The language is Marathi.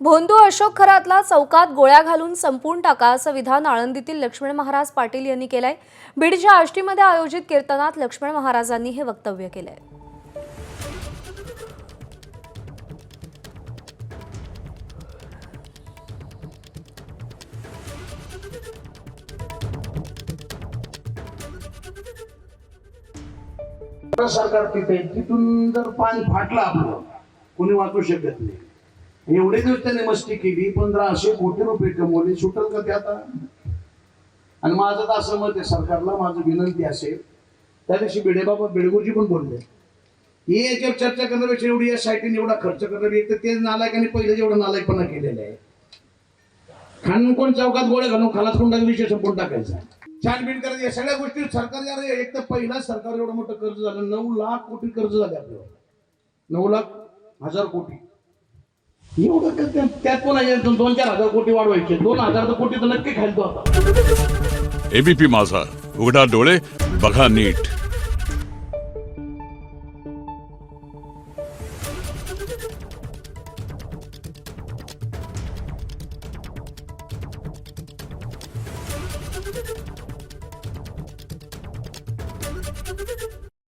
भोंदू अशोक खरातला चौकात गोळ्या घालून संपून टाका असं विधान आळंदीतील लक्ष्मण महाराज पाटील यांनी केलंय। बीडच्या आष्टीमध्ये आयोजित कीर्तनात लक्ष्मण महाराजांनी हे वक्तव्य केलंय। सरकार तिथून जर पान फाटलं आपलं कोणी वाचू शकत नाही। एवढे दिवस त्याने मस्ती केली, 1500 कोटी रुपये कमवले, सुटल का ते आता? आणि माझं तर असं मत आहे सरकारला, माझं विनंती असेल, त्या दिवशी बेडगुरुजी पण बोलले ही याच्यावर चर्चा करण्यापेक्षा एवढी या साईटीने एवढा खर्च करणार, एक तर ते नालायकाने पहिले जेवढा नालायकपणा केलेला आहे, खानकोण चौकात गोळे घालून खालाच कोणता विषय संपून टाकायचा, छानबीन करायची, या सगळ्या गोष्टी सरकार एक तर पहिला सरकार एवढं मोठं कर्ज झालं, 9 लाख कोटी कर्ज झाले आपल्याला, 9,00,000 कोटी एवढं त्यात पण 2-4 हजार कोटी वाढवायचे, 2,000 कोटी तर नक्की खालतो आता। एबीपी माझा, उघडा डोळे बघा नीट। Thank you.